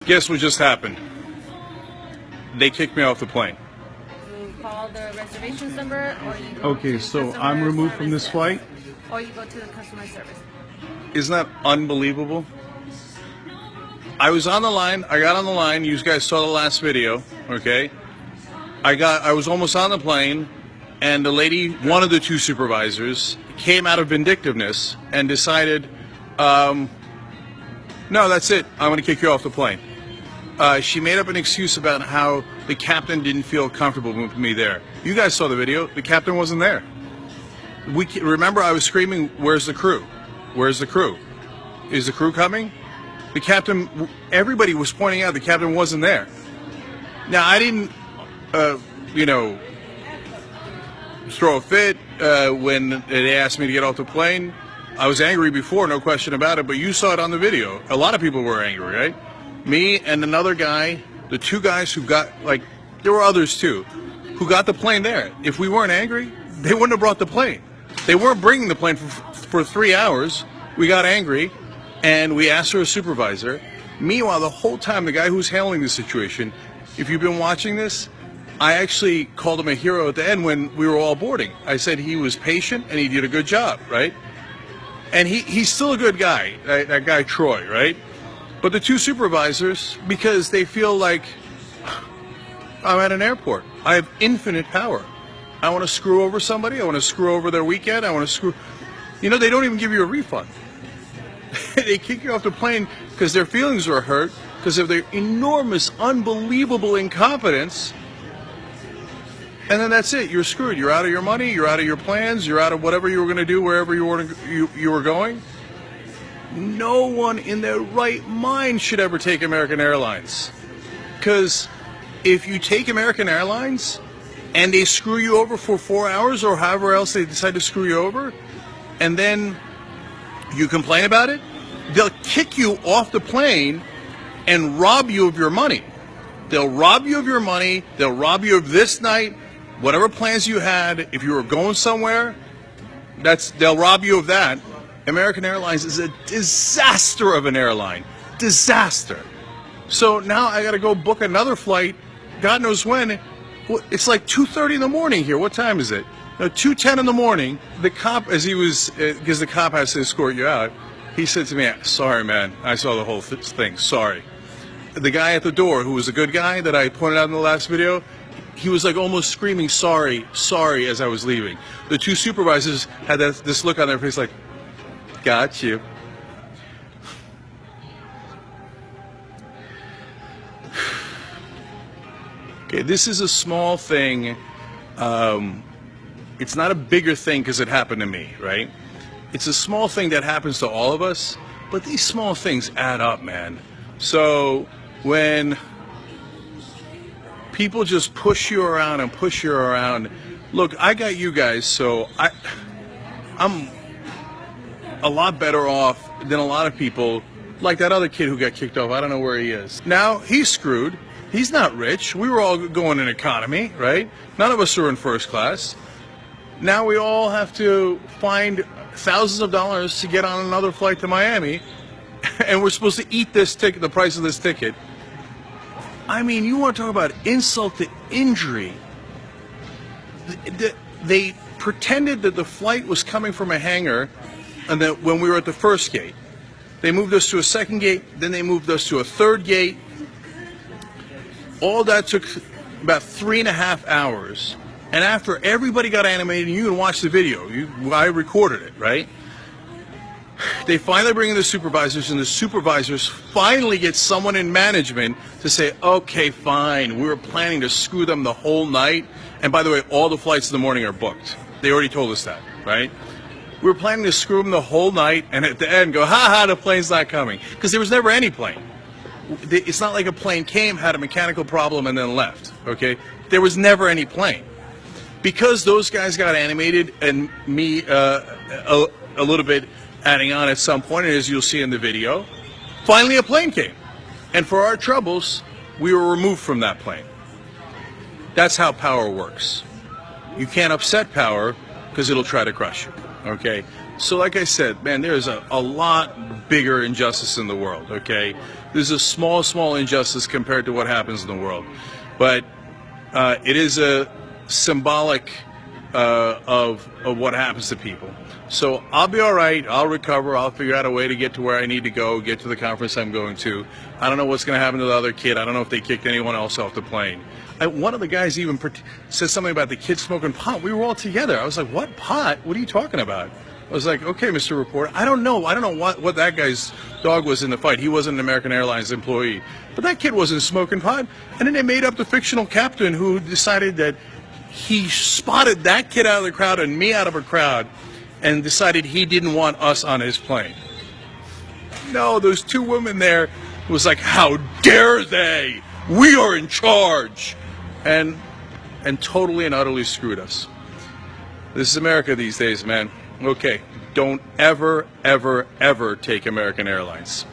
Guess what just happened? They kicked me off the plane. You call the reservations number, or you go Okay, to so customer I'm removed from this service flight? desk, or you go to the customer service. Isn't that unbelievable? I was on the line. I got on the line. You guys saw the last video, okay? I was almost on the plane, and the lady, one of the two supervisors, came out of vindictiveness and decided, no, that's it. I'm going to kick you off the plane. She made up an excuse about how the captain didn't feel comfortable with me there. You guys saw the video. The captain wasn't there. Remember, I was screaming, "Where's the crew? Where's the crew? Is the crew coming?" The captain, everybody was pointing out the captain wasn't there. Now, I didn't, throw a fit when they asked me to get off the plane. I was angry before, no question about it, but you saw it on the video. A lot of people were angry, right? Me and another guy, the two guys who got, there were others too, who got the plane there. If we weren't angry, they wouldn't have brought the plane. They weren't bringing the plane for 3 hours. We got angry, and we asked for a supervisor. Meanwhile, the whole time, the guy who's handling the situation, if you've been watching this, I actually called him a hero at the end when we were all boarding. I said he was patient and he did a good job, right? And he's still a good guy, that guy Troy, right? But the two supervisors, because they feel like I'm at an airport, I have infinite power. I want to screw over somebody, I want to screw over their weekend, I want to screw... they don't even give you a refund. They kick you off the plane because their feelings were hurt because of their enormous, unbelievable incompetence. And then that's it. You're screwed. You're out of your money. You're out of your plans. You're out of whatever you were going to do wherever you were going. No one in their right mind should ever take American Airlines. Because if you take American Airlines and they screw you over for 4 hours or however else they decide to screw you over, and then you complain about it, they'll kick you off the plane and rob you of your money. They'll rob you of your money. They'll rob you of this night. Whatever plans you had, if you were going somewhere, they'll rob you of that. American Airlines is a disaster of an airline. Disaster. So now I got to go book another flight, God knows when. It's like 2:30 in the morning here. What time is it? No, 2:10 in the morning. The cop, because the cop has to escort you out, he said to me, "Sorry, man. I saw the whole thing. Sorry." The guy at the door, who was a good guy that I pointed out in the last video, he was like almost screaming, "Sorry, sorry," as I was leaving. The two supervisors had this look on their face like, "Got you." Okay, this is a small thing. It's not a bigger thing because it happened to me, right? It's a small thing that happens to all of us, but these small things add up, man. So when people just push you around and push you around. Look, I got you guys, so I'm a lot better off than a lot of people, like that other kid who got kicked off. I don't know where he is. Now, he's screwed. He's not rich. We were all going in economy, right? None of us are in first class. Now we all have to find thousands of dollars to get on another flight to Miami, and we're supposed to eat this ticket, the price of this ticket. I mean, you want to talk about insult to injury. They pretended that the flight was coming from a hangar, and that when we were at the first gate, they moved us to a second gate, then they moved us to a third gate. All that took about 3.5 hours. And after everybody got animated, you can watch the video. I recorded it, right? They finally bring in the supervisors, and the supervisors finally get someone in management to say, "Okay, fine, we were planning to screw them the whole night. And by the way, all the flights in the morning are booked." They already told us that, right? We were planning to screw them the whole night, and at the end go, "Ha ha, the plane's not coming." Because there was never any plane. It's not like a plane came, had a mechanical problem, and then left, okay? There was never any plane. Because those guys got animated, and me a little bit adding on at some point, and as you'll see in the video, finally a plane came. And for our troubles, we were removed from that plane. That's how power works. You can't upset power because it'll try to crush you, okay? So like I said, man, there's a lot bigger injustice in the world, okay? There's a small injustice compared to what happens in the world. But it is a symbolic of what happens to people. So I'll be all right. I'll recover. I'll figure out a way to get to where I need to go, get to the conference I'm going to. I don't know what's going to happen to the other kid. I don't know if they kicked anyone else off the plane. One of the guys even said something about the kid smoking pot. We were all together. I was like, what pot? What are you talking about? I was like, okay, Mr. Reporter, I don't know what that guy's dog was in the fight. He wasn't an American Airlines employee. But that kid wasn't smoking pot. And then they made up the fictional captain who decided that he spotted that kid out of the crowd and me out of a crowd and decided he didn't want us on his plane. No, those two women there was like, how dare they? We are in charge. And totally and utterly screwed us. This is America these days, man. Okay, don't ever take American Airlines.